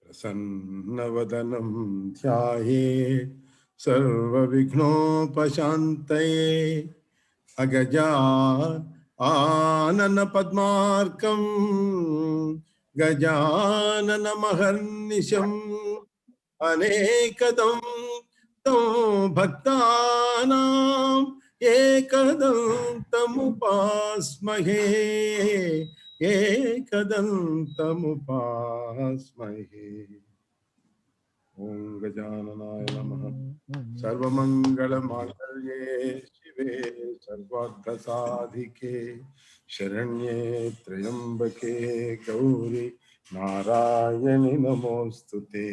प्रसन्नवदनं ध्यायेत् सर्वविघ्नोपशान्तये आननपद्मार्कं गजाननमहर्निशम् अनेकदं तं भक्तानां एकदन्तमुपास्महे एकदन्तमुपास्महे। ओम गजाननाय नमः। सर्वमंगलमांगल्ये शिवे सर्वार्थसाधिके शरण्ये त्र्यंबके गौरी नारायणि नमोस्तुते।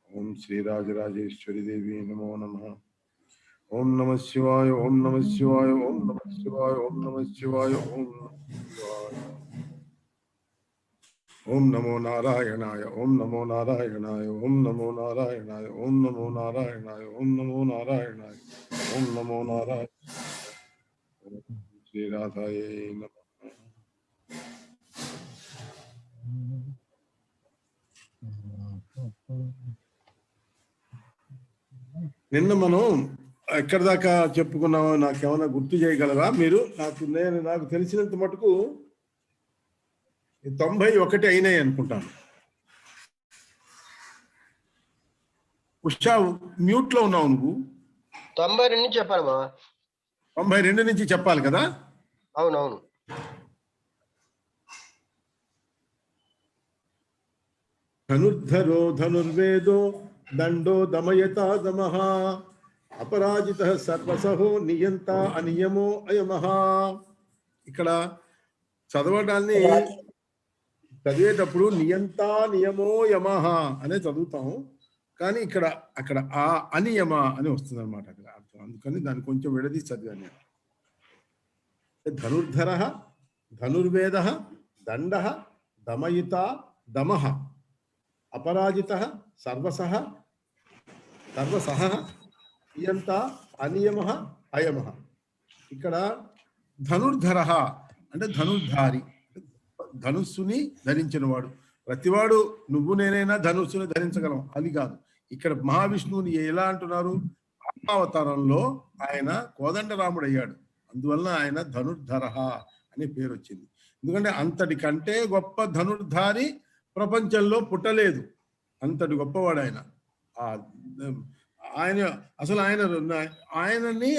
ओम श्री राजराजेश्वरी देवी नमो नमः। ओम नमः शिवाय ओम नमः शिवाय ओम नमः शिवाय ओम नमः शिवाय ओम नमः शिवाय। ओम नमो नारायणाय ओम नमो नारायणाय ओम नमो नारायणाय ओम नमो नारायणाय ओम नमो नारायणाय ओम नमो नारायण। श्री राधाय नमः। నిన్న మనం ఎక్కడి దాకా చెప్పుకున్నామో నాకేమైనా గుర్తు చేయగలరా మీరు? నాకు తెలిసినంత మటుకు 91 అయినాయి అనుకుంటాను. ఉషా మ్యూట్ లో ఉన్నావు నువ్వు. 92 నుంచి చెప్పాలి మా. 92 నుంచి చెప్పాలి కదా? అవునవును. ధనుర్ధరో ధనుర్వేదో దండో దమయతా దమః అపరాజిత సర్వసహో నియంత అనియమో అయమః. ఇక్కడ చదివేటప్పుడు నియంత నియమో యమః అనే చదువుతాము, కానీ అక్కడ ఆ అనియమ అని వస్తుంది అనమాట అక్కడ అర్థం. అందుకని దాన్ని కొంచెం విడదీసి చదివాను నేను. ధనుర్ధర ధనుర్వేద దండ దమయిత దమః అపరాజిత సర్వసహ నియంత అనియమ అయమ. ఇక్కడ ధనుర్ధర అంటే ధనుర్ధారి, ధనుస్సుని ధరించిన వాడు. ప్రతివాడు నువ్వు నేనైనా ధనుస్సుని ధరించగలం, అది కాదు. ఇక్కడ మహావిష్ణువుని ఎలా అంటున్నారు? రామావతారంలో ఆయన కోదండరాముడు అయ్యాడు, అందువలన ఆయన ధనుర్ధర అనే పేరు వచ్చింది. ఎందుకంటే అంతటి కంటే గొప్ప ధనుర్ధారి ప్రపంచంలో పుట్టలేదు, అంతటి గొప్పవాడు ఆయన.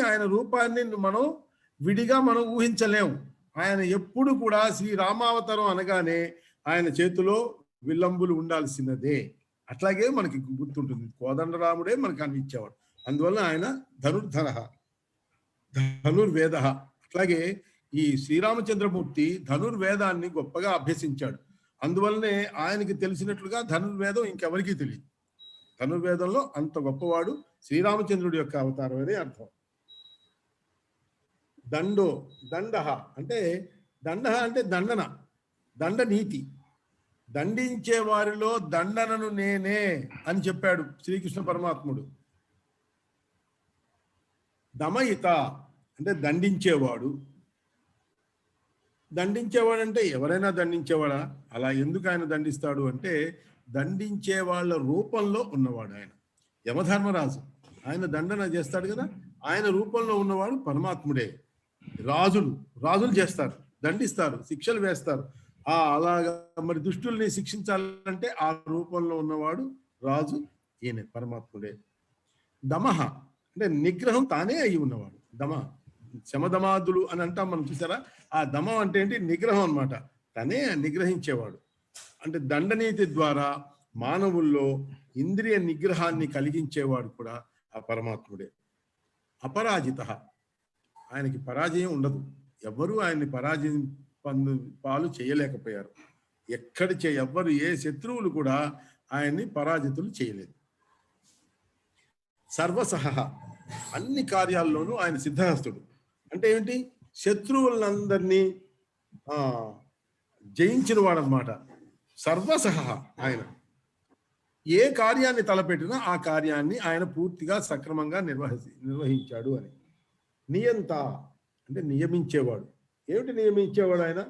ఆయన రూపాన్ని మనం విడిగా మనం ఊహించలేము. ఆయన ఎప్పుడు కూడా శ్రీరామావతారం అనగానే ఆయన చేతిలో విల్లంబులు ఉండాల్సినదే. అట్లాగే మనకి గుర్తుంటుంది, కోదండరాముడే మనకు అనిపించేవాడు. అందువల్ల ఆయన ధనుర్ధర ధనుర్వేద. అట్లాగే ఈ శ్రీరామచంద్రమూర్తి ధనుర్వేదాన్ని గొప్పగా అభ్యసించాడు. అందువల్లనే ఆయనకి తెలిసినట్లుగా ధనుర్వేదం ఇంకెవరికీ తెలియదు. ధనుర్వేదంలో అంత గొప్పవాడు శ్రీరామచంద్రుడి యొక్క అవతారం అనే అర్థం. దండో దండ అంటే దండన, దండ నీతి. దండించే వారిలో దండనను నేనే అని చెప్పాడు శ్రీకృష్ణ పరమాత్ముడు. దమయిత అంటే దండించేవాడు. దండించేవాడంటే ఎవరైనా దండించేవాడా? అలా ఎందుకు ఆయన దండిస్తాడు అంటే దండించే వాళ్ళ రూపంలో ఉన్నవాడు ఆయన. యమధర్మరాజు ఆయన దండన చేస్తాడు కదా, ఆయన రూపంలో ఉన్నవాడు పరమాత్ముడే. రాజులు చేస్తారు, దండిస్తారు, శిక్షలు వేస్తారు. అలాగా మరి దుష్టుల్ని శిక్షించాలంటే ఆ రూపంలో ఉన్నవాడు రాజు, ఈయన పరమాత్ముడే. దమః అంటే నిగ్రహం తానే అయి ఉన్నవాడు. శమదమాదులు అని అంటాం మనం, చూసారా? ఆ దమం అంటే ఏంటి? నిగ్రహం అన్నమాట. తనే నిగ్రహించేవాడు. అంటే దండనీతి ద్వారా మానవుల్లో ఇంద్రియ నిగ్రహాన్ని కలిగించేవాడు కూడా ఆ పరమాత్ముడే. అపరాజిత, ఆయనకి పరాజయం ఉండదు. ఎవ్వరూ ఆయన్ని పరాజయం పాలు చేయలేకపోయారు. ఎవ్వరు ఏ శత్రువులు కూడా ఆయన్ని పరాజితులు చేయలేదు. సర్వసహ అన్ని కార్యాల్లోనూ ఆయన సిద్ధహస్తుడు. అంటే ఏంటి? శత్రువులందరినీ జయించిన వాడనమాట. సర్వసహ ఆయన ఏ కార్యాన్ని తలపెట్టినా ఆ కార్యాన్ని ఆయన పూర్తిగా సక్రమంగా నిర్వహించాడు అని. నియంత అంటే నియమించేవాడు. ఏమిటి నియమించేవాడు? ఆయన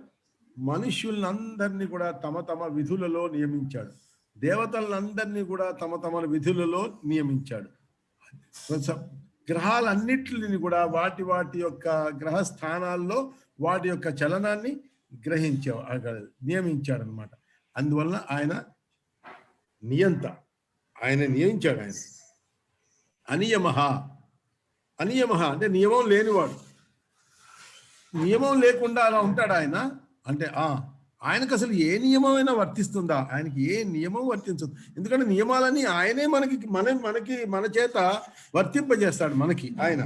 మనుష్యులందరినీ కూడా తమ తమ విధులలో నియమించాడు. దేవతలందరినీ కూడా తమ తమ విధులలో నియమించాడు. గ్రహాలన్నిటిని కూడా వాటి వాటి యొక్క గ్రహ స్థానాల్లో వాటి యొక్క చలనాన్ని నియమించాడు అనమాట. అందువలన ఆయన నియంత, ఆయన నియమించాడు. ఆయన అనియమః, అనియమః అంటే నియమం లేనివాడు. నియమం లేకుండా అలా ఉంటాడు ఆయన అంటే ఆయనకు అసలు ఏ నియమమైనా వర్తిస్తుందా? ఆయనకి ఏ నియమం వర్తించదు. ఎందుకంటే నియమాలన్నీ ఆయనే మన చేత వర్తింపజేస్తాడు. మనకి ఆయన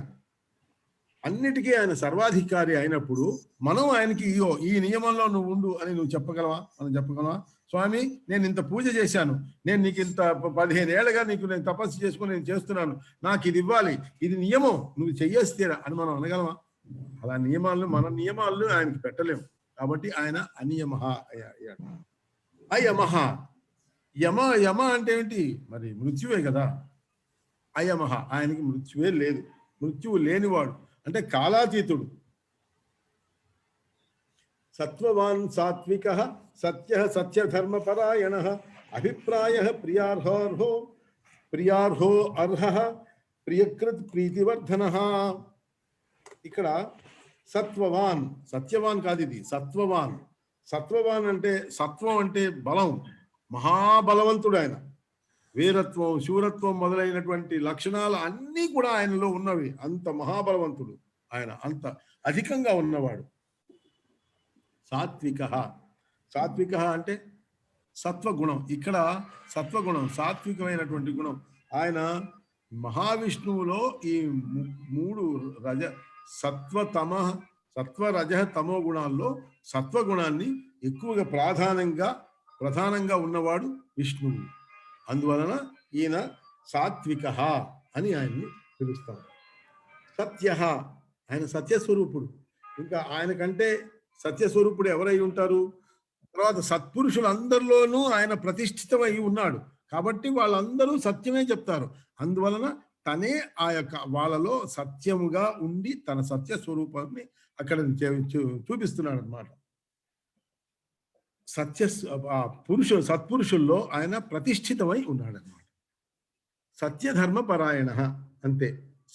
అన్నిటికీ ఆయన సర్వాధికారి అయినప్పుడు మనం ఆయనకి ఈ నియమంలో నువ్వు ఉండు అని నువ్వు చెప్పగలవా? మనం చెప్పగలవా? స్వామి, నేను ఇంత పూజ చేశాను, నేను నీకు ఇంత 15 ఏళ్ళగా నీకు నేను తపస్సు చేసుకుని నేను చేస్తున్నాను, నాకు ఇది ఇవ్వాలి, ఇది నియమం, నువ్వు చెయ్యేస్తేరా అని మనం అనగలమా? అలా మన నియమాలను ఆయనకి పెట్టలేము. కాబట్టి ఆయన అనియమః అయ్యాడు. అయమః, యమ అంటే ఏంటి? మరి మృత్యువే కదా. అయమః, ఆయనకి మృత్యువే లేదు, మృత్యువు లేనివాడు అంటే కాలాతీతుడు. సత్వవాన్ సాత్వికః సత్యః సత్యధర్మపరాయణః అభిప్రాయః ప్రియార్హో అర్హః ప్రియకృత్ ప్రీతివర్ధనః. ఇక్కడ సత్వవాన్, సత్యవాన్ కాదు ఇది, సత్వవాన్. సత్వవాన్ అంటే సత్వం అంటే బలం, మహాబలవంతుడు ఆయన. వీరత్వం, శూరత్వం మొదలైనటువంటి లక్షణాలు అన్నీ కూడా ఆయనలో ఉన్నవి. అంత మహాబలవంతుడు ఆయన, అంత అధికంగా ఉన్నవాడు. సాత్వికః, సాత్వికః అంటే సత్వగుణం. ఇక్కడ సత్వగుణం, సాత్వికమైనటువంటి గుణం. ఆయన మహావిష్ణువులో ఈ 3 సత్వ రజ తమో గుణాల్లో సత్వగుణాన్ని ఎక్కువగా ప్రధానంగా ఉన్నవాడు విష్ణువు. అందువలన ఈయన సాత్వికః అని ఆయన్ని పిలుస్తాం. సత్యః, ఆయన సత్యస్వరూపుడు. ఇంకా ఆయన కంటే సత్యస్వరూపుడు ఎవరై ఉంటారు? తర్వాత సత్పురుషులందరిలోనూ ఆయన ప్రతిష్ఠితమై ఉన్నాడు కాబట్టి వాళ్ళందరూ సత్యమే చెప్తారు. అందువలన తనే ఆ యొక్క వాళ్ళలో సత్యముగా ఉండి తన సత్య స్వరూపాన్ని అక్కడ చూపిస్తున్నాడు అనమాట. సత్పురుషుల్లో ఆయన ప్రతిష్ఠితమై ఉన్నాడు అనమాట. సత్యధర్మ పరాయణ, అంతే.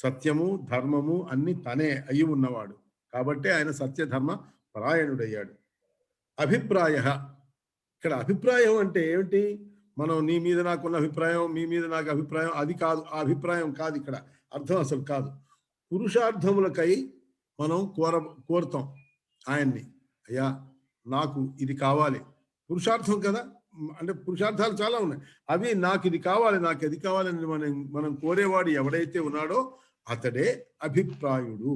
సత్యము ధర్మము అన్ని తనే అయి ఉన్నవాడు కాబట్టి ఆయన సత్యధర్మ పరాయణుడయ్యాడు. అభిప్రాయ, ఇక్కడ అభిప్రాయం అంటే ఏమిటి? మనం నీ మీద నాకున్న అభిప్రాయం, మీ మీద నాకు అభిప్రాయం, అది కాదు. ఆ అభిప్రాయం కాదు ఇక్కడ అర్థం, అసలు కాదు. పురుషార్థములకై మనం కోరుతాం ఆయన్ని. అయ్యా నాకు ఇది కావాలి, పురుషార్థం కదా. అంటే పురుషార్థాలు చాలా ఉన్నాయి. అవి నాకు ఇది కావాలి, నాకు అది కావాలని మనం కోరేవాడు ఎవడైతే ఉన్నాడో అతడే అభిప్రాయుడు.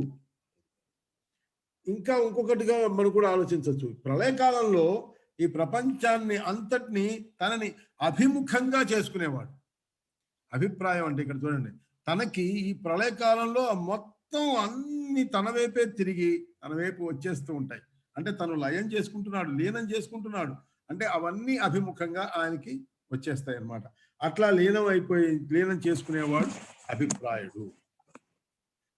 ఇంకా ఇంకొకటిగా మనం కూడా ఆలోచించవచ్చు. ప్రళయకాలంలో ఈ ప్రపంచాన్ని అంతటిని తనని అభిముఖంగా చేసుకునేవాడు. అభిప్రాయం అంటే ఇక్కడ చూడండి, తనకి ఈ ప్రళయకాలంలో మొత్తం అన్ని తన వైపే తిరిగి తన వైపు వచ్చేస్తూ ఉంటాయి. అంటే తను లయం చేసుకుంటున్నాడు, లీనం చేసుకుంటున్నాడు. అంటే అవన్నీ అభిముఖంగా ఆయనకి వచ్చేస్తాయి అన్నమాట. అట్లా లీనం చేసుకునేవాడు అభిప్రాయుడు.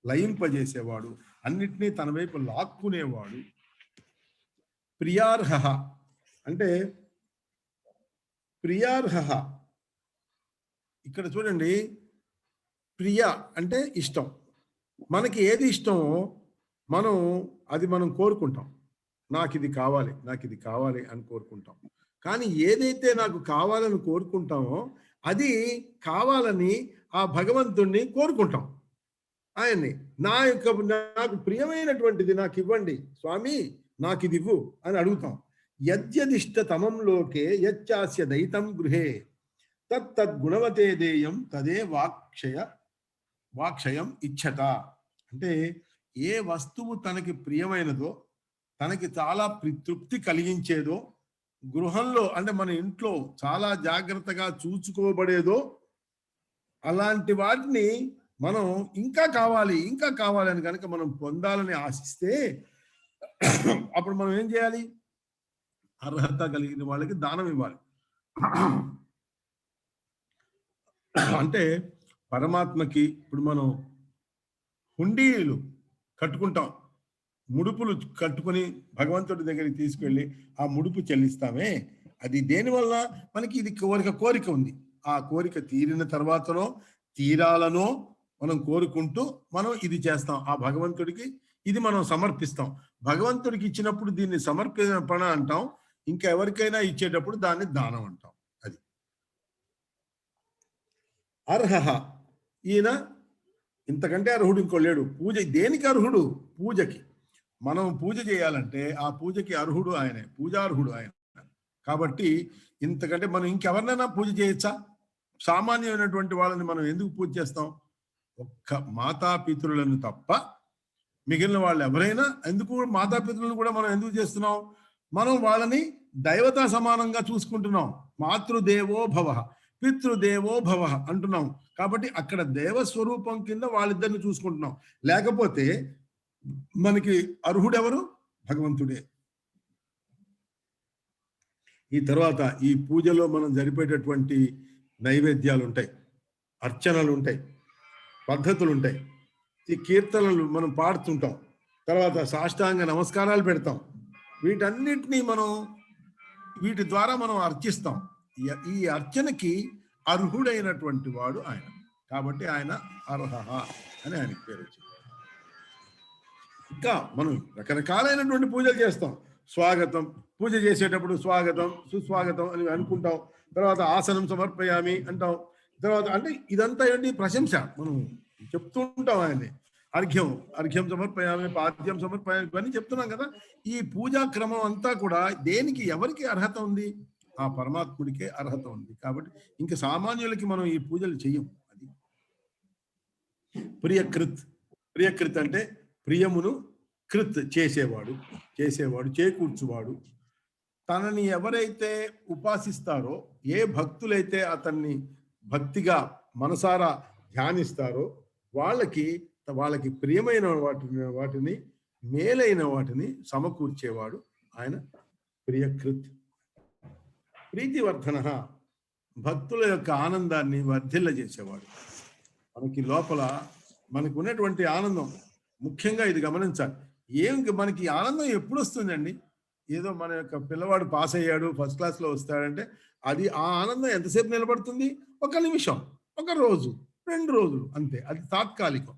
లయింపజేసేవాడు, అన్నిటినీ తన వైపు లాక్కునేవాడు. ప్రియార్హ అంటే ఇక్కడ చూడండి, ప్రియ అంటే ఇష్టం. మనకి ఏది ఇష్టమో మనం కోరుకుంటాం. నాకు ఇది కావాలి, నాకు ఇది కావాలి అని కోరుకుంటాం. కానీ ఏదైతే నాకు కావాలని కోరుకుంటామో అది కావాలని ఆ భగవంతుణ్ణి కోరుకుంటాం. ఆయన్ని నాకు ప్రియమైనటువంటిది నాకు ఇవ్వండి స్వామి, నాకు ఇది ఇవ్వు అని అడుగుతాం. యద్యదిష్టతమంలోకే యచ్చాస్య దయితం గృహే తత్తద్గుణవతే దేయం తదే వాక్షయం ఇచ్చత. అంటే ఏ వస్తువు తనకి ప్రియమైనదో, తనకి చాలా తృప్తి కలిగించేదో, గృహంలో అంటే మన ఇంట్లో చాలా జాగ్రత్తగా చూసుకోబడేదో, అలాంటి వాటిని మనం ఇంకా కావాలి అని కనుక మనం పొందాలని ఆశిస్తే అప్పుడు మనం ఏం చేయాలి? అర్హత కలిగిన వాళ్ళకి దానం ఇవ్వాలి. అంటే పరమాత్మకి ఇప్పుడు మనం హుండీలు కట్టుకుంటాం. ముడుపులు కట్టుకొని భగవంతుడి దగ్గరికి తీసుకెళ్ళి ఆ ముడుపు చెల్లిస్తామే, అది దేనివల్ల? మనకి ఇది కోరిక ఉంది. ఆ కోరిక తీరిన తర్వాతనో తీరాలనో మనం కోరుకుంటూ మనం ఇది చేస్తాం. ఆ భగవంతుడికి ఇది మనం సమర్పిస్తాం. భగవంతుడికి ఇచ్చినప్పుడు దీన్ని సమర్పణ అంటాం. ఇంకా ఎవరికైనా ఇచ్చేటప్పుడు దాన్ని దానం అంటాం. అది అర్హ. ఈయన ఇంతకంటే అర్హుడు ఇంకో లేడు. పూజ దేనికి అర్హుడు? పూజకి. మనం పూజ చేయాలంటే ఆ పూజకి అర్హుడు ఆయనే, పూజార్హుడు ఆయన. కాబట్టి ఇంతకంటే మనం ఇంకెవరినైనా పూజ చేయొచ్చా? సామాన్యమైనటువంటి వాళ్ళని మనం ఎందుకు పూజ చేస్తాం? ఒక్క మాతాపితరులను తప్ప మిగిలిన వాళ్ళు ఎవరైనా ఎందుకు, మాతాపితరులను కూడా మనం ఎందుకు చేస్తున్నాం? మనం వాళ్ళని దైవతా సమానంగా చూసుకుంటున్నాం. మాతృదేవో భవ పితృదేవో భవ అంటున్నాం. కాబట్టి అక్కడ దేవస్వరూపం కింద వాళ్ళిద్దరిని చూసుకుంటున్నాం. లేకపోతే మనకి అర్హుడెవరు? భగవంతుడే. ఈ తర్వాత ఈ పూజలో మనం జరిపేటటువంటి నైవేద్యాలు ఉంటాయి, అర్చనలు ఉంటాయి, పద్ధతులు ఉంటాయి, ఈ కీర్తనలు మనం పాడుతుంటాం, తర్వాత సాష్టాంగ నమస్కారాలు పెడతాం. వీటన్నిటినీ వీటి ద్వారా మనం అర్చిస్తాం. ఈ అర్చనకి అర్హుడైనటువంటి వాడు ఆయన. కాబట్టి ఆయన అర్హ అని ఆయనకి పేరు వచ్చింది. ఇంకా మనం రకరకాలైనటువంటి పూజలు చేస్తాం. స్వాగతం, పూజ చేసేటప్పుడు స్వాగతం సుస్వాగతం అని అనుకుంటాం. తర్వాత ఆసనం సమర్పయామి అంటాం. తర్వాత అంటే ఇదంతా ఏంటి? ప్రశంస. మనం చెప్తూ ఉంటాం ఆయన్ని. అర్ఘ్యం సమర్పయామి, పాద్యం సమర్పయామి, ఇవన్నీ చెప్తున్నాం కదా. ఈ పూజా క్రమం అంతా కూడా దేనికి, ఎవరికి అర్హత ఉంది? ఆ పరమాత్ముడికే అర్హత ఉంది. కాబట్టి ఇంక సామాన్యులకి మనం ఈ పూజలు చెయ్యం. అది ప్రియకృత్ అంటే ప్రియమును కృత్ చేసేవాడు, చేకూర్చువాడు. తనని ఎవరైతే ఉపాసిస్తారో, ఏ భక్తులైతే అతన్ని భక్తిగా మనసారా ధ్యానిస్తారో వాళ్ళకి ప్రియమైన వాటిని మేలైన వాటిని సమకూర్చేవాడు ఆయన ప్రియకృత్. ప్రీతివర్ధన, భక్తుల యొక్క ఆనందాన్ని వర్ధిల్ల చేసేవాడు. మనకి లోపల మనకు ఉన్నటువంటి ఆనందం, ముఖ్యంగా ఇది గమనించాలి. మనకి ఆనందం ఎప్పుడు వస్తుందండి? ఏదో మన యొక్క పిల్లవాడు పాస్ అయ్యాడు, ఫస్ట్ క్లాస్లో వస్తాడంటే అది ఆ ఆనందం ఎంతసేపు నిలబడుతుంది? 1 నిమిషం, 1 రోజు, 2 రోజులు, అంతే. అది తాత్కాలికం.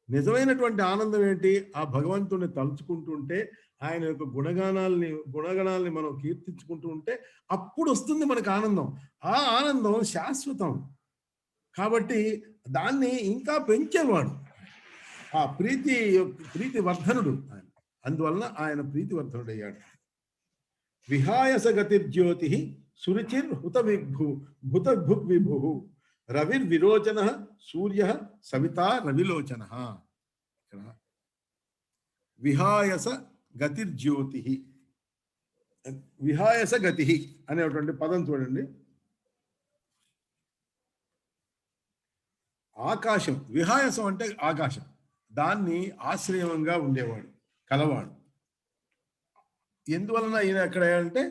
నిజమైనటువంటి ఆనందం ఏంటి? ఆ భగవంతుని తలుచుకుంటుంటే, ఆయన యొక్క గుణగణాలని మనం కీర్తించుకుంటూ ఉంటే అప్పుడు వస్తుంది మనకు ఆనందం. ఆ ఆనందం శాశ్వతం. కాబట్టి దాన్ని ఇంకా పెంచేవాడు ఆ ప్రీతివర్ధనుడు ఆయన. అందువలన ఆయన ప్రీతివర్ధనుడు అయ్యాడు. విహాయస గతిర్జ్యోతి సురుచిర్ భుతభుక్ విభు రవిర్విరోచన సూర్య సవితా రవిలోచన. ఇక్కడ విహాయస గతిర్జ్యోతి, విహాయస గతి అనేటువంటి పదం చూడండి. ఆకాశం, విహాయసం అంటే ఆకాశం, దాన్ని ఆశ్రయంగా ఉండేవాడు, కలవాడు. ఎందువలన ఈయన ఎక్కడ అంటే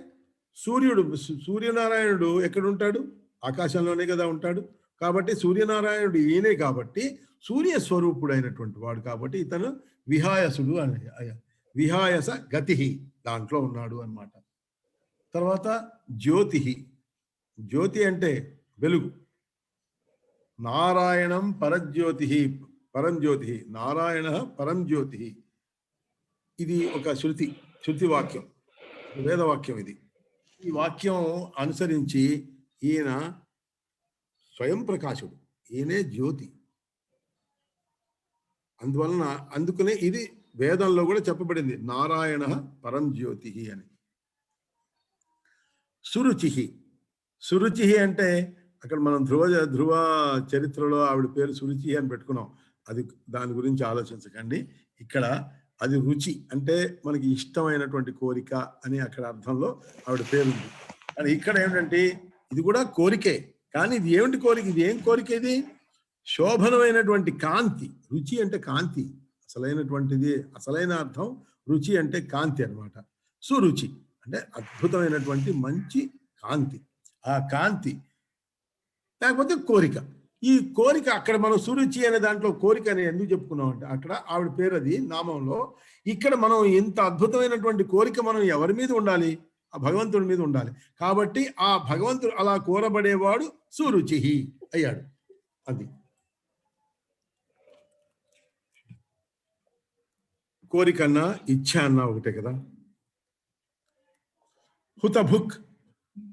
సూర్యనారాయణుడు ఎక్కడుంటాడు? ఆకాశంలోనే కదా ఉంటాడు. కాబట్టి సూర్యనారాయణుడు ఈయనే కాబట్టి సూర్య స్వరూపుడు అయినటువంటి వాడు కాబట్టి ఇతను విహాయసుడు అని, విహాయస గతి దాంట్లో ఉన్నాడు అన్నమాట. తర్వాత జ్యోతి అంటే వెలుగు. నారాయణం పరంజ్యోతి, నారాయణ పరంజ్యోతి. ఇది ఒక శృతి వాక్యం, వేదవాక్యం. ఇది ఈ వాక్యం అనుసరించి ఈయన స్వయం ప్రకాశుడు, ఈయనే జ్యోతి. అందుకనే ఇది వేదంలో కూడా చెప్పబడింది, నారాయణ పరంజ్యోతి అని. సురుచి అంటే అక్కడ మనం ధ్రువ చరిత్రలో ఆవిడ పేరు సురుచి అని పెట్టుకున్నాం. అది దాని గురించి ఆలోచించకండి. ఇక్కడ అది రుచి అంటే మనకి ఇష్టమైనటువంటి కోరిక అని అక్కడ అర్థంలో ఆవిడ పేరుంది. కానీ ఇక్కడ ఏమిటంటే ఇది కూడా కోరికే. కానీ ఇది ఏమిటి కోరిక? ఇది ఏం కోరిక? ఇది శోభనమైనటువంటి కాంతి. రుచి అంటే కాంతి, అసలైన అర్థం రుచి అంటే కాంతి అన్నమాట. సురుచి అంటే అద్భుతమైనటువంటి మంచి కాంతి. ఆ కాంతి లేకపోతే కోరిక, ఈ కోరిక అక్కడ మనం సురుచి అనే దాంట్లో కోరిక అని ఎందుకు చెప్పుకున్నాం అంటే అక్కడ ఆవిడ పేరు అది నామంలో. ఇక్కడ మనం ఇంత అద్భుతమైనటువంటి కోరిక మనం ఎవరి మీద ఉండాలి? ఆ భగవంతుడి మీద ఉండాలి. కాబట్టి ఆ భగవంతుడు అలా కోరబడేవాడు సురుచి అయ్యాడు. అది కోరికన్నా ఇచ్ఛ అన్నా ఒకటే కదా. హుతభుక్,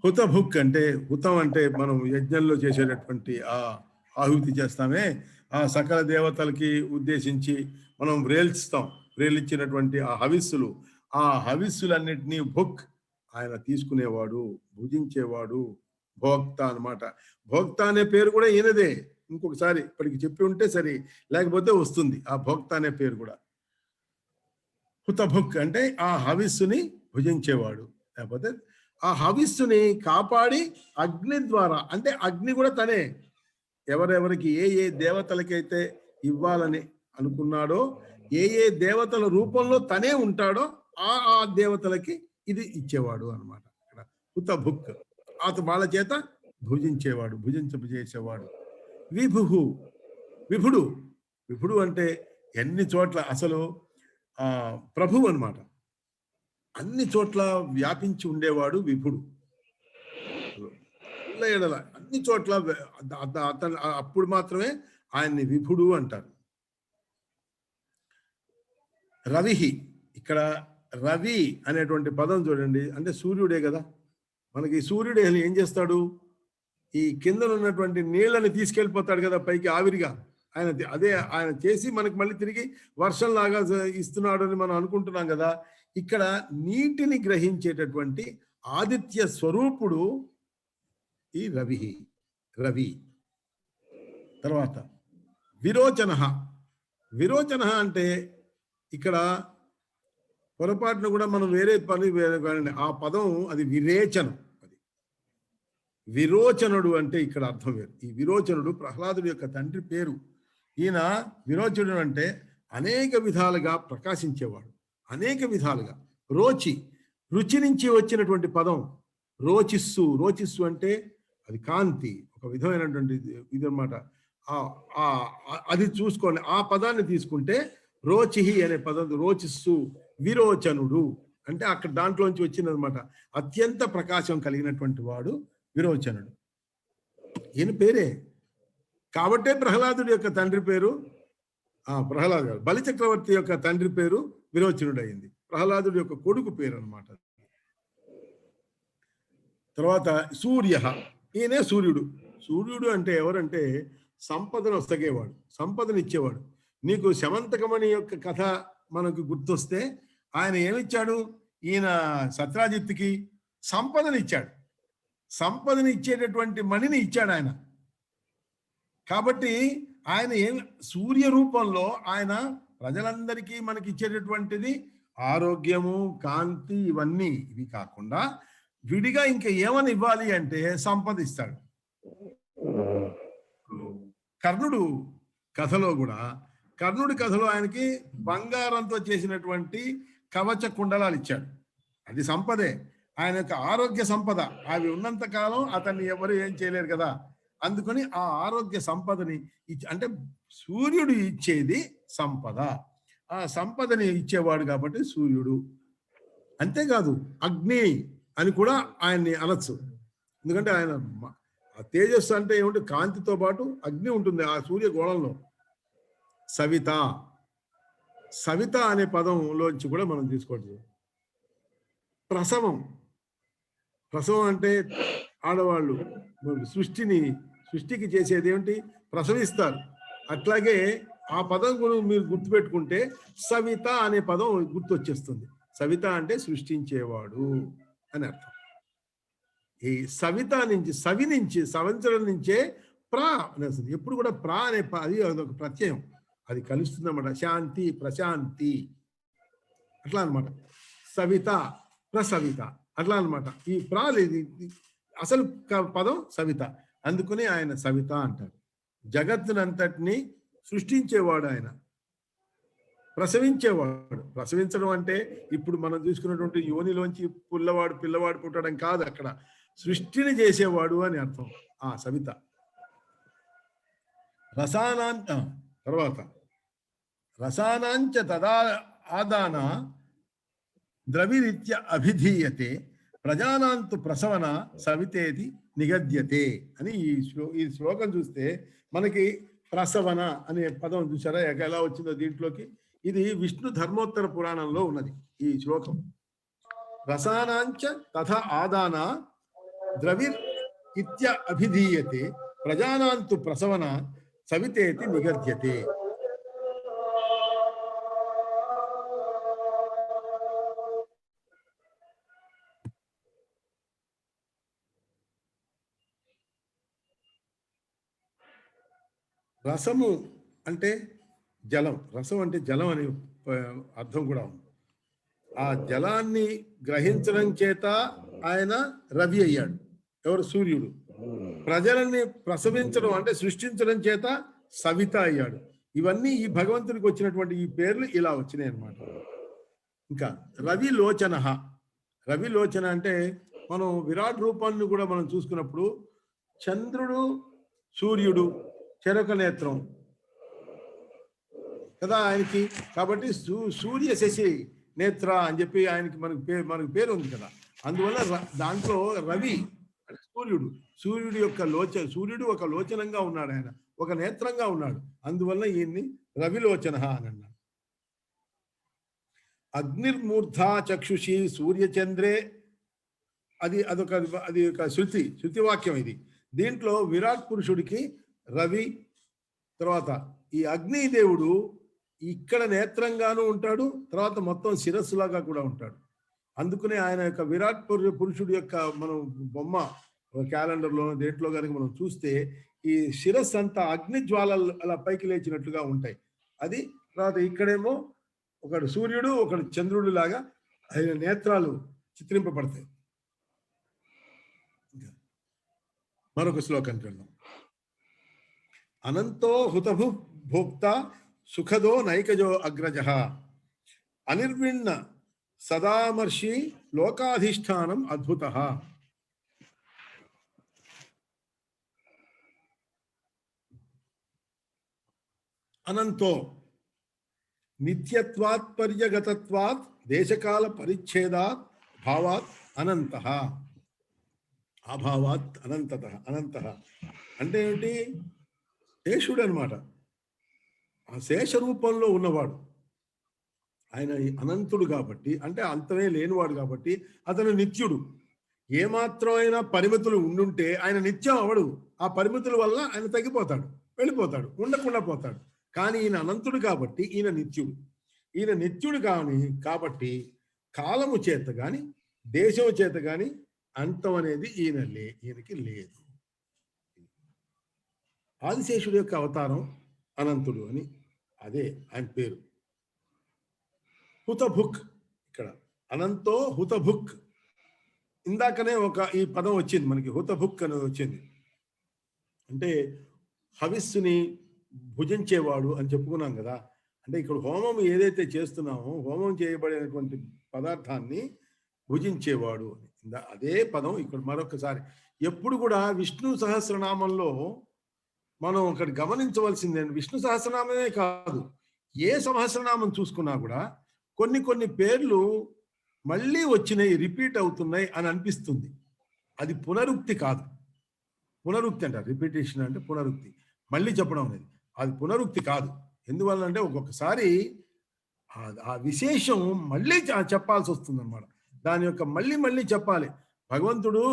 హుతభుక్ అంటే హుతం అంటే మనం యజ్ఞంలో చేసేటటువంటి ఆ ఆహుతి చేస్తామే, ఆ సకల దేవతలకి ఉద్దేశించి మనం వ్రేల్స్తాం, వ్రేలిచ్చినటువంటి ఆ హవిస్సులు, ఆ హవిస్సులన్నిటినీ భుక్ ఆయన తీసుకునేవాడు, భుజించేవాడు, భోక్త అన్నమాట. భోక్త అనే పేరు కూడా ఈయనదే. ఇంకొకసారి ఇప్పటికి చెప్పి ఉంటే సరి, లేకపోతే వస్తుంది ఆ భోక్త అనే పేరు కూడా. హుతభుక్ అంటే ఆ హవిస్సుని భుజించేవాడు, లేకపోతే ఆ హవిస్సుని కాపాడి అగ్ని ద్వారా, అంటే అగ్ని కూడా తనే ఎవరెవరికి ఏ ఏ దేవతలకైతే ఇవ్వాలని అనుకున్నాడో, ఏ ఏ దేవతల రూపంలో తనే ఉంటాడో ఆ ఆ దేవతలకి ఇది ఇచ్చేవాడు అన్నమాట. ఇక్కడ హుతభుక్ వాళ్ళ చేత భుజించేవాడు, భుజించేసేవాడు. విభుహు, విభుడు, విభుడు అంటే ఎన్ని చోట్ల అసలు ప్రభువు అన్నమాట. అన్ని చోట్ల వ్యాపించి ఉండేవాడు విభుడు. అన్ని చోట్ల అతను అప్పుడు మాత్రమే ఆయన్ని విభుడు అంటారు. రవిహి, ఇక్కడ రవి అనేటువంటి పదం చూడండి, అంటే సూర్యుడే కదా. మనకి సూర్యుడు ఏం చేస్తాడు? ఈ కింద ఉన్నటువంటి నీళ్ళని తీసుకెళ్ళిపోతాడు కదా పైకి ఆవిరిగా. ఆయన అదే ఆయన చేసి మనకి మళ్ళీ తిరిగి వర్షంలాగా ఇస్తున్నాడు అని మనం అనుకుంటున్నాం కదా. ఇక్కడ నీటిని గ్రహించేటటువంటి ఆదిత్య స్వరూపుడు ఈ రవి. రవి తర్వాత విరోచన. విరోచన అంటే ఇక్కడ పొరపాటును కూడా మనం వేరే పని ఆ పదం అది విరేచనం. అది విరోచనుడు అంటే ఇక్కడ అర్థం వేరు. ఈ విరోచనుడు ప్రహ్లాదుడి యొక్క తండ్రి పేరు. ఈయన విరోచనుడు అంటే అనేక విధాలుగా ప్రకాశించేవాడు, అనేక విధాలుగా. రోచి, రుచి నుంచి వచ్చినటువంటి పదం రోచిస్సు. రోచిస్సు అంటే అది కాంతి, ఒక విధమైనటువంటి ఇది అన్నమాట. అది చూసుకోండి, ఆ పదాన్ని తీసుకుంటే రోచిహి అనే పదం రోచిస్సు. విరోచనుడు అంటే అక్కడ దాంట్లోంచి వచ్చిందనమాట. అత్యంత ప్రకాశం కలిగినటువంటి వాడు విరోచనుడు. ఈయన పేరే కాబట్టే ప్రహ్లాదుడి యొక్క తండ్రి పేరు ప్రహ్లాదు. బలి చక్రవర్తి యొక్క తండ్రి పేరు విరోచనుడు అయింది. ప్రహ్లాదుడి యొక్క కొడుకు పేరు అన్నమాట. తర్వాత సూర్య, ఈయనే సూర్యుడు. సూర్యుడు అంటే ఎవరంటే సంపదను వస్తగేవాడు, సంపదను ఇచ్చేవాడు. నీకు శమంతకమణి యొక్క కథ మనకు గుర్తొస్తే ఆయన ఏమిచ్చాడు? ఈయన సత్రాజిత్తుకి సంపదను ఇచ్చాడు, సంపదను ఇచ్చేటటువంటి మణిని ఇచ్చాడు ఆయన. కాబట్టి ఆయన సూర్య రూపంలో ఆయన ప్రజలందరికీ మనకి ఇచ్చేటటువంటిది ఆరోగ్యము, కాంతి, ఇవన్నీ. ఇవి కాకుండా విడిగా ఇంకా ఏమని ఇవ్వాలి అంటే సంపద ఇస్తాడు. కర్ణుడు కథలో కూడా, కర్ణుడి కథలో ఆయనకి బంగారంతో చేసినటువంటి కవచ కుండలాలు ఇచ్చాడు. అది సంపదే. ఆయన యొక్క ఆరోగ్య సంపద. అవి ఉన్నంత కాలం అతన్ని ఎవరు ఏం చేయలేరు కదా. అందుకని ఆ ఆరోగ్య సంపదని అంటే సూర్యుడు ఇచ్చేది సంపద. ఆ సంపదని ఇచ్చేవాడు కాబట్టి సూర్యుడు. అంతేకాదు అగ్ని అని కూడా ఆయన్ని అనొచ్చు. ఎందుకంటే ఆయన తేజస్సు అంటే ఏమిటి? కాంతితో పాటు అగ్ని ఉంటుంది ఆ సూర్య గోళంలో. సవిత, సవిత అనే పదంలోంచి కూడా మనం తీసుకోవచ్చు. ప్రసవం, ప్రసవం అంటే ఆడవాళ్ళు సృష్టికి చేసేది ఏమిటి? ప్రసవిస్తారు. అట్లాగే ఆ పదం కూడా మీరు గుర్తుపెట్టుకుంటే సవిత అనే పదం గుర్తొచ్చేస్తుంది. సవిత అంటే సృష్టించేవాడు అని అర్థం. ఈ సవిత నుంచి, సవి నుంచి, సంవత్సరం నుంచే ప్రా అనేస్తుంది. ఎప్పుడు కూడా ప్రా అనే అది అదొక ప్రత్యయం, అది కలుస్తుంది అన్నమాట. శాంతి, ప్రశాంతి అట్లా అనమాట. సవిత, ప్రసవిత అట్లా అనమాట. ఈ ప్రాలేదు అసలు పదం సవిత. అందుకని ఆయన సవిత అంటారు. జగత్తునంతటిని సృష్టించేవాడు ఆయన, ప్రసవించేవాడు. ప్రసవించడం అంటే ఇప్పుడు మనం చూసుకున్నటువంటి యోనిలోంచి పిల్లవాడు పుట్టడం కాదు, అక్కడ సృష్టిని చేసేవాడు అని అర్థం ఆ సవిత. రసానాంచ తర్వాత రసానాంచ తదా ఆదాన ద్రవిరీత్య అభిధీయతే ప్రజానాంతు ప్రసవన సవితేది నిగద్యతే అని ఈ శ్లోకం చూస్తే మనకి ప్రసవన అనే పదం చూసారా ఎలా వచ్చిందో దీంట్లోకి. ఇది విష్ణు ధర్మోత్తర పురాణంలో ఉన్నది ఈ శ్లోకం. రసానాంచ తథ ఆదాన ద్రవిర్ ఇత్య అభిధీయతే ప్రజానాంతు ప్రసవన సవితేతి నిగద్యతే. రసము అంటే జలం, రసం అంటే జలం అనే అర్థం కూడా ఉంది. ఆ జలాన్ని గ్రహించడం చేత ఆయన రవి అయ్యాడు. ఎవరు? సూర్యుడు. ప్రజలని ప్రసవించడం అంటే సృష్టించడం చేత సవిత అయ్యాడు. ఇవన్నీ ఈ భగవంతుడికి వచ్చినటువంటి ఈ పేర్లు ఇలా వచ్చినాయి అన్నమాట. ఇంకా రవిలోచన. రవిలోచన అంటే మనం విరాట్ రూపాన్ని కూడా మనం చూసుకున్నప్పుడు చంద్రుడు సూర్యుడు చెరొక నేత్రం కదా ఆయనకి. కాబట్టి సూర్య శశి నేత్ర అని చెప్పి ఆయనకి మనకు పేరు ఉంది కదా. అందువల్ల దాంట్లో రవి సూర్యుడు యొక్క సూర్యుడు ఒక లోచనంగా ఉన్నాడు, ఆయన ఒక నేత్రంగా ఉన్నాడు. అందువల్ల ఈయన్ని రవిలోచన అని అన్నాడు. అగ్నిర్మూర్ధా చక్షుషి సూర్యచంద్రే అది ఒక శృతి వాక్యం ఇది. దీంట్లో విరాట్ పురుషుడికి రవి, తర్వాత ఈ అగ్నిదేవుడు ఇక్కడ నేత్రంగాను ఉంటాడు, తర్వాత మొత్తం శిరస్సులాగా కూడా ఉంటాడు. అందుకనే ఆయన యొక్క విరాట్ పురుషుడు యొక్క మనం బొమ్మ క్యాలెండర్లో దేంట్లో కనుక మనం చూస్తే ఈ శిరస్సు అంతా అగ్ని జ్వాలలు అలా పైకి లేచినట్లుగా ఉంటాయి. అది తర్వాత ఇక్కడేమో ఒకడు సూర్యుడు ఒకడు చంద్రుడు లాగా ఆయన నేత్రాలు చిత్రింపబడతాయి. మరొక శ్లోకానికి వెళ్దాం. అనంతో హుతభు భోక్త సుఖదో నైకజో అగ్రజ అనిర్విణ్ణ సదామర్షి లోకాధిష్టానం అద్భుత. అనంతో నిత్యత్వాత్ పర్యగతత్వాత్ దేశకాల పరిచ్ఛేదాత్ భావాత్ అనంత. అభావాత్ అనంతత. అనంత అంటే ఏమిటి? శేషుడు అనమాట. ఆ శేష రూపంలో ఉన్నవాడు ఆయన అనంతుడు కాబట్టి, అంటే అంతమే లేనివాడు కాబట్టి అతను నిత్యుడు. ఏమాత్రమైనా పరిమితులు ఉండుంటే ఆయన నిత్యం అవడు. ఆ పరిమితుల వల్ల ఆయన తగ్గిపోతాడు, వెళ్ళిపోతాడు, ఉండకుండా పోతాడు. కానీ ఈయన అనంతుడు కాబట్టి ఈయన నిత్యుడు. ఈయన నిత్యుడు కాబట్టి కాలము చేత కానీ దేశము చేత కానీ అంతం అనేది ఈయనకి లేదు. ఆదిశేషుడు యొక్క అవతారం అనంతుడు అని, అదే ఆయన పేరు. హుతభుక్, ఇక్కడ అనంతో హుతభుక్. ఇందాకనే ఈ పదం వచ్చింది మనకి, హుతభుక్ అనేది వచ్చింది. అంటే హవిస్సుని భుజించేవాడు అని చెప్పుకున్నాం కదా. అంటే ఇక్కడ హోమం ఏదైతే చేస్తున్నామో హోమం చేయబడినటువంటి పదార్థాన్ని భుజించేవాడు అని అదే పదం ఇక్కడ మరొకసారి. ఎప్పుడు కూడా విష్ణు సహస్రనామంలో మనం ఒకటి గమనించవలసిందే, విష్ణు సహస్రనామమే కాదు ఏ సహస్రనామం చూసుకున్నా కూడా కొన్ని పేర్లు మళ్ళీ వచ్చినాయి, రిపీట్ అవుతున్నాయి అని అనిపిస్తుంది. అది పునరుక్తి కాదు. పునరుక్తి అంటారు, రిపీటేషన్ అంటే పునరుక్తి, మళ్ళీ చెప్పడం అనేది. అది పునరుక్తి కాదు. ఎందువల్ల అంటే ఒక్కొక్కసారి ఆ విశేషం మళ్ళీ చెప్పాల్సి వస్తుంది అనమాట. దాని యొక్క మళ్ళీ చెప్పాలి. భగవంతుడు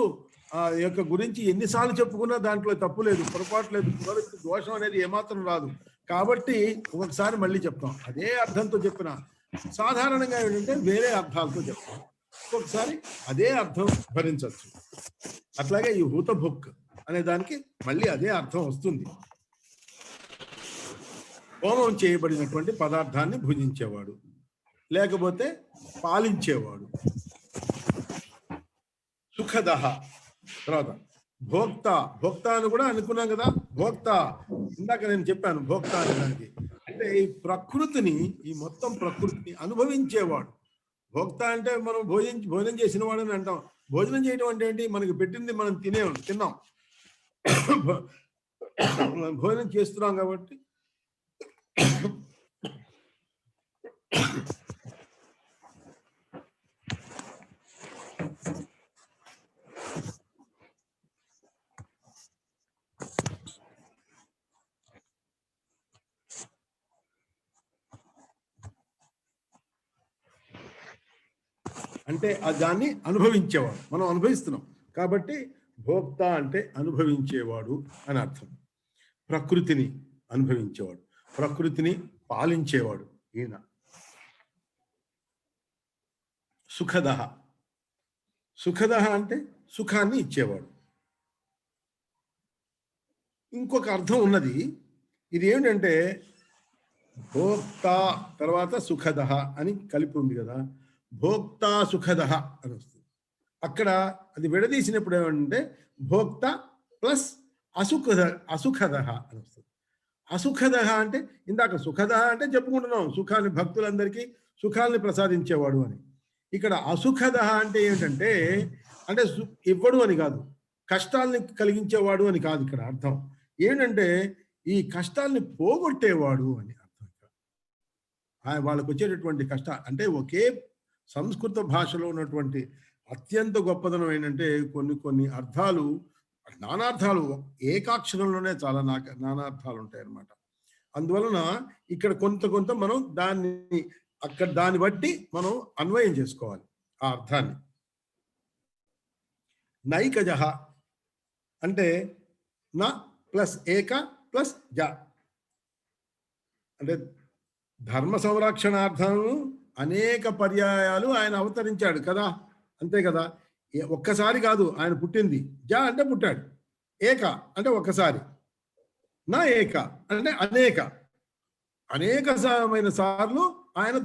ఆ యొక్క గురించి ఎన్నిసార్లు చెప్పుకున్నా దాంట్లో తప్పు లేదు, పొరపాటు లేదు, పునరుక్తి దోషం అనేది ఏమాత్రం రాదు. కాబట్టి ఒక్కొక్కసారి మళ్ళీ చెప్తాం. అదే అర్థంతో చెప్పిన సాధారణంగా ఏంటంటే వేరే అర్థాలతో చెప్తాం, ఒక్కొక్కసారి అదే అర్థం భరించవచ్చు. అట్లాగే ఈ హుతభుక్ అనే దానికి మళ్ళీ అదే అర్థం వస్తుంది. హోమం చేయబడినటువంటి పదార్థాన్ని భుజించేవాడు, లేకపోతే పాలించేవాడు. సుఖదహ. తర్వాత భోక్త అని కూడా అనుకున్నాం కదా. భోక్త ఇందాక నేను చెప్పాను, భోక్త అనే దానికి అంటే ఈ ప్రకృతిని, ఈ మొత్తం ప్రకృతిని అనుభవించేవాడు. భోక్త అంటే మనం భోజనం చేసిన వాడని అంటాం. భోజనం చేయడం అంటే ఏంటి? మనకి పెట్టింది మనం తిన్నాం. భోజనం చేస్తున్నాం కాబట్టి అంటే దాన్ని అనుభవించేవాడు, మనం అనుభవిస్తున్నాం కాబట్టి భోక్త అంటే అనుభవించేవాడు అని అర్థం. ప్రకృతిని అనుభవించేవాడు, ప్రకృతిని పాలించేవాడు ఈయన. సుఖదహ, సుఖదహ అంటే సుఖాన్ని ఇచ్చేవాడు. ఇంకొక అర్థం ఉన్నది, ఇది ఏమిటంటే భోక్త తర్వాత సుఖదహ అని కలిపి ఉంది కదా, భోక్త సుఖదహ అని వస్తుంది. అక్కడ అది విడదీసినప్పుడు ఏమంటే భోక్త ప్లస్ అసుఖదహ అని వస్తుంది. అసుఖదహ అంటే ఇందాక సుఖదహ అంటే చెప్పుకుంటున్నాం, సుఖాన్ని భక్తులందరికీ సుఖాన్ని ప్రసాదించేవాడు అని. ఇక్కడ అసుఖదహ అంటే ఏమిటంటే అంటే ఇవ్వడు అని కాదు, కష్టాల్ని కలిగించేవాడు అని కాదు. ఇక్కడ అర్థం ఏంటంటే ఈ కష్టాల్ని పోగొట్టేవాడు అని అర్థం. వాళ్ళకు వచ్చేటటువంటి అంటే ఒకే సంస్కృత భాషలో ఉన్నటువంటి అత్యంత గొప్పదనం ఏంటంటే కొన్ని అర్థాలు నానార్థాలు ఏకాక్షరంలోనే చాలా నానార్థాలు ఉంటాయి అన్నమాట. అందువలన ఇక్కడ కొంత మనం దాన్ని బట్టి మనం అన్వయం చేసుకోవాలి ఆ అర్థాన్ని. నైకజహ అంటే నా ప్లస్ ఏక ప్లస్ జ అంటే ధర్మ సంరక్షణార్థము అనేక పర్యాయాలు ఆయన అవతరించాడు కదా, అంతే కదా. ఒక్కసారి కాదు ఆయన పుట్టింది, జ అంటే పుట్టాడు, ఏక అంటే ఒక్కసారి, నా ఏక అంటే అనేకమైన సార్లు ఆయన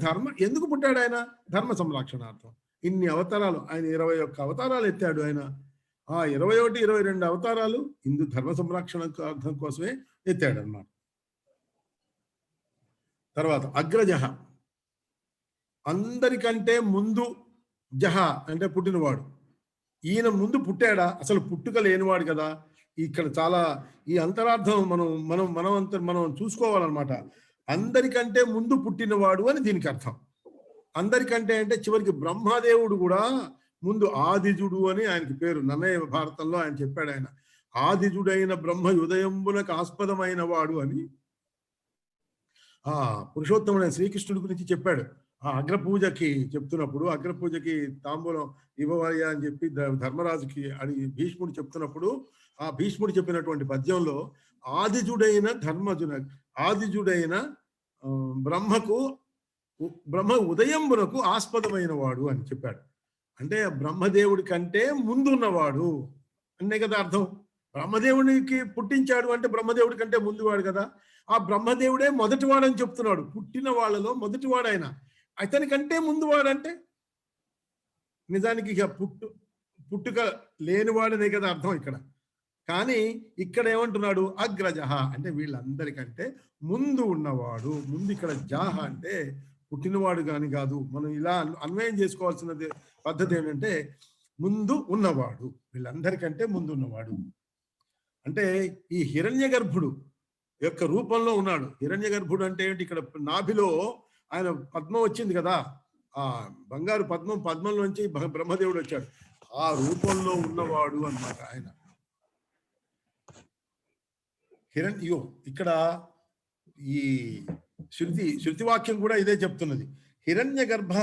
ఎందుకు పుట్టాడు? ఆయన ధర్మ సంరక్షణార్థం. ఇన్ని అవతారాలు, ఆయన 21 అవతారాలు ఎత్తాడు. ఆయన ఆ 21, 22 అవతారాలు హిందూ ధర్మ సంరక్షణ అర్థం కోసమే ఎత్తాడు అన్నమాట. తర్వాత అగ్రజహ, అందరికంటే ముందు, జహ అంటే పుట్టినవాడు. ఈయన ముందు పుట్టాడా? అసలు పుట్టుక లేనివాడు కదా. ఇక్కడ చాలా ఈ అంతరార్థం మనం చూసుకోవాలన్నమాట. అందరికంటే ముందు పుట్టినవాడు అని దీనికి అర్థం. అందరికంటే అంటే చివరికి బ్రహ్మదేవుడు కూడా ముందు ఆదిజుడు అని ఆయనకి పేరు. నన్నయ్య భారతంలో ఆయన చెప్పాడు, ఆయన ఆదిజుడైన బ్రహ్మ ఉదయంబునకు ఆస్పదమైన వాడు అని పురుషోత్తముడైన శ్రీకృష్ణుడి గురించి చెప్పాడు. ఆ అగ్రపూజకి చెప్తున్నప్పుడు, అగ్రపూజకి తాంబూలం ఇవ్వవయ్యా అని చెప్పి ధర్మరాజుకి అడిగి భీష్ముడు చెప్తున్నప్పుడు, ఆ భీష్ముడు చెప్పినటువంటి పద్యంలో ఆదిజుడైన బ్రహ్మ ఉదయంబునకు ఆస్పదమైన వాడు అని చెప్పాడు. అంటే బ్రహ్మదేవుడి కంటే ముందున్నవాడు అనే కదా అర్థం. బ్రహ్మదేవుడికి పుట్టించాడు అంటే బ్రహ్మదేవుడి కంటే ముందువాడు కదా. ఆ బ్రహ్మదేవుడే మొదటివాడని చెప్తున్నాడు. పుట్టిన వాళ్ళలో మొదటివాడు ఆయన. అతనికంటే ముందువాడంటే నిజానికి ఇక పుట్టుక లేనివాడనే కదా అర్థం ఇక్కడ. కానీ ఇక్కడ ఏమంటున్నాడు? అగ్రజహ అంటే వీళ్ళందరికంటే ముందు ఉన్నవాడు. ముందు ఇక్కడ జాహ అంటే పుట్టినవాడు కానీ కాదు. మనం ఇలా అన్వయం చేసుకోవాల్సిన పద్ధతి ఏంటంటే ముందు ఉన్నవాడు, వీళ్ళందరికంటే ముందు ఉన్నవాడు. అంటే ఈ హిరణ్య గర్భుడు యొక్క రూపంలో ఉన్నాడు. హిరణ్య గర్భుడు అంటే ఏంటి? ఇక్కడ నాభిలో ఆయన పద్మం వచ్చింది కదా, ఆ బంగారు పద్మంలోంచి బ్రహ్మదేవుడు వచ్చాడు. ఆ రూపంలో ఉన్నవాడు అన్నమాట ఆయన. ఇక్కడ ఈ శృతి వాక్యం కూడా ఇదే చెప్తున్నది. హిరణ్య గర్భ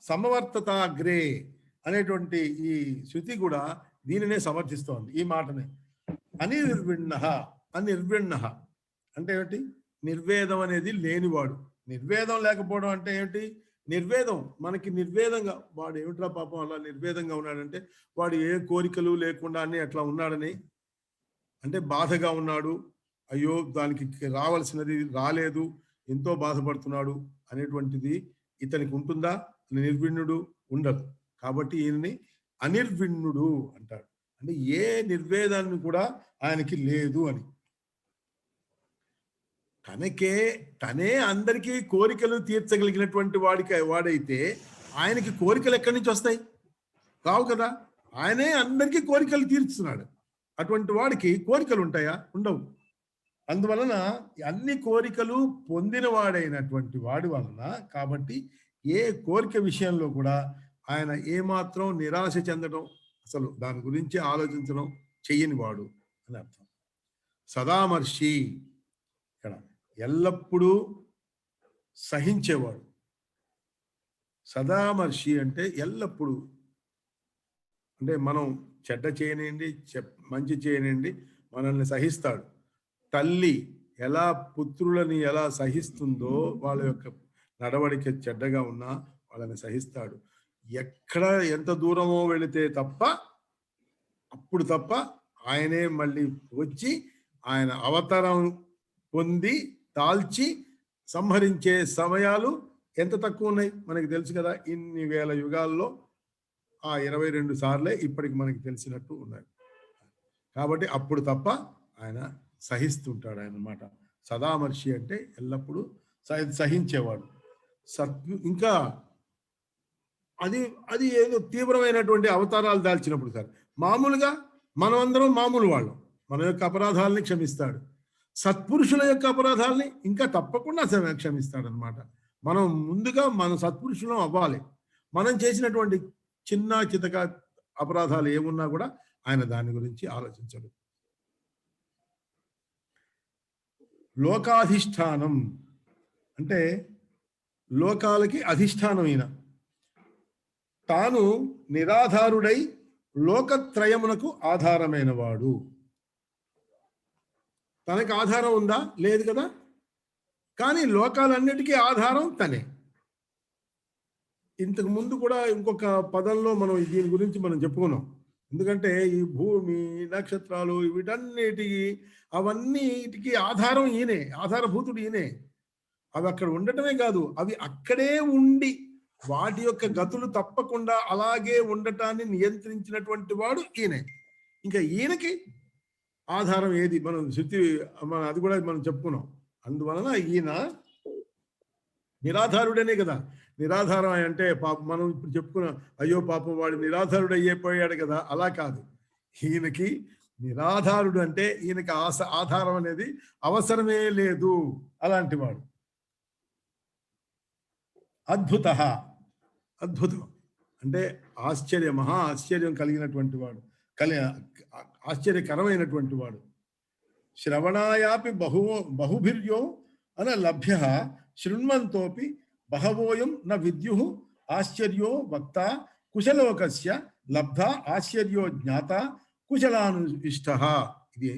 సమవర్తతాగ్రే అనేటువంటి ఈ శృతి కూడా దీనినే సమర్థిస్తోంది, ఈ మాటనే. అనిర్విణ అంటే ఏమిటి? నిర్వేదం అనేది లేనివాడు. నిర్వేదం లేకపోవడం అంటే ఏమిటి? నిర్వేదం, మనకి నిర్వేదంగా వాడు ఏమిట్రా పాపం అలా నిర్వేదంగా ఉన్నాడంటే వాడు ఏ కోరికలు లేకుండా అన్ని అట్లా ఉన్నాడని, అంటే బాధగా ఉన్నాడు, అయ్యో దానికి రావాల్సినది రాలేదు, ఎంతో బాధపడుతున్నాడు అనేటువంటిది ఇతనికి ఉంటుందా? నిర్విణ్ణుడు ఉండదు. కాబట్టి ఈయనని అనిర్విణ్ణుడు అంటాడు. అంటే ఏ నిర్వేదాన్ని కూడా ఆయనకి లేదు అని. తనే అందరికీ కోరికలు తీర్చగలిగినటువంటి వాడైతే ఆయనకి కోరికలు ఎక్కడి నుంచి వస్తాయి? రావు కదా. ఆయనే అందరికీ కోరికలు తీర్చుతున్నాడు. అటువంటి వాడికి కోరికలు ఉంటాయా? ఉండవు. అందువలన అన్ని కోరికలు పొందినవాడైనటువంటి వాడి వలన కాబట్టి ఏ కోరిక విషయంలో కూడా ఆయన ఏమాత్రం నిరాశ చెందడం, అసలు దాని గురించి ఆలోచించడం చెయ్యని వాడు అని అర్థం. సదామర్షి ఇక్కడ ఎల్లప్పుడూ సహించేవాడు. సదామర్షి అంటే ఎల్లప్పుడూ, అంటే మనం చెడ్డ చేయనండి, మంచి చేయనండి, మనల్ని సహిస్తాడు. తల్లి ఎలా పుత్రులని ఎలా సహిస్తుందో, వాళ్ళ యొక్క నడవడిక చెడ్డగా ఉన్నా వాళ్ళని సహిస్తాడు. ఎక్కడ ఎంత దూరమో వెళితే తప్ప అప్పుడు తప్ప ఆయనే మళ్ళీ వచ్చి ఆయన అవతారం పొంది దాల్చి సంహరించే సమయాలు ఎంత తక్కువ ఉన్నాయి మనకి తెలుసు కదా. ఇన్ని వేల యుగాల్లో ఆ 22 సార్లే ఇప్పటికి మనకి తెలిసినట్టు ఉన్నాయి. కాబట్టి అప్పుడు తప్ప ఆయన సహిస్తుంటాడు అన్నమాట. సదామర్షి అంటే ఎల్లప్పుడూ సహించేవాడు. ఇంకా అది అది ఏదో తీవ్రమైనటువంటి అవతారాలు దాల్చినప్పుడు సార్, మామూలుగా మనమందరం మామూలు వాళ్ళం, మన యొక్క అపరాధాలని క్షమిస్తాడు. సత్పురుషుల యొక్క అపరాధాలని ఇంకా తప్పకుండా క్షమిస్తాడు అనమాట. మనం ముందుగా మన సత్పురుషులం అవ్వాలి. మనం చేసినటువంటి చిన్న చితక అపరాధాలు ఏమున్నా కూడా ఆయన దాని గురించి ఆలోచించడు. లోకాధిష్టానం అంటే లోకాలకి అధిష్టానం ఈయన. తాను నిరాధారుడై లోకత్రయమునకు ఆధారమైన వాడు. తనకు ఆధారం ఉందా? లేదు కదా. కానీ లోకాలన్నిటికీ ఆధారం తనే. ఇంతకు ముందు కూడా ఇంకొక పదంలో మనం దీని గురించి మనం చెప్పుకున్నాం. ఎందుకంటే ఈ భూమి, నక్షత్రాలు, వీటన్నిటికీ అవన్నిటికీ ఆధారం ఈయనే, ఆధారభూతుడు ఈయనే. అవి అక్కడ ఉండటమే కాదు, అవి అక్కడే ఉండి వాటి యొక్క గతులు తప్పకుండా అలాగే ఉండటాన్ని నియంత్రించినటువంటి వాడు ఈయనే. ఇంకా ఈయనకి ఆధారం ఏది? మనం అది కూడా మనం చెప్పుకున్నాం. అందువలన ఈయన నిరాధారుడనే కదా. నిరాధారం అంటే పాపం మనం ఇప్పుడు చెప్పుకున్నాం, అయ్యో పాపం వాడు నిరాధారుడు అయిపోయాడు కదా, అలా కాదు. ఈయనకి నిరాధారుడు అంటే ఈయనకి ఆధారం అనేది అవసరమే లేదు, అలాంటి వాడు. అద్భుతం అంటే ఆశ్చర్య, మహా ఆశ్చర్యం కలిగినటువంటి వాడు, ఆశ్చర్యకరమైనటువంటి వాడు. శ్రవణాయాపి బహుభిర్యో అన లభ్య శృణ్వంతోపి బహవోయం న విద్యు ఆశ్చర్యో వక్త కుశలోకస్య లబ్ధ ఆశ్చర్యో జ్ఞాత కుశలాను ఇష్ట. ఇది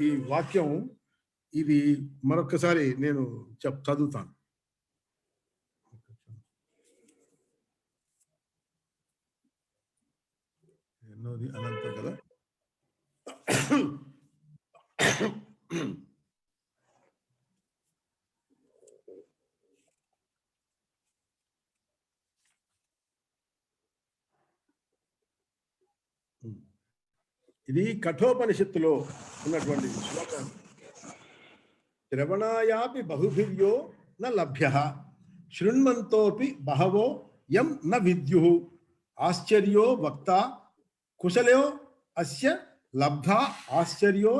ఈ వాక్యం ఇది మరొకసారి నేను చదువుతాను. ఎన్నోది అనంత కదా. ఇది కఠోపనిషత్తులో ఉన్నటువంటి శ్లోకం. శ్రవణాయాపి బహుభిర్యో న లభ్య శృణ్వంతోపి బహవో యం న విద్యు ఆశ్చర్యో వక్త కుశలో అస్య లబ్ధ ఆశ్చర్యో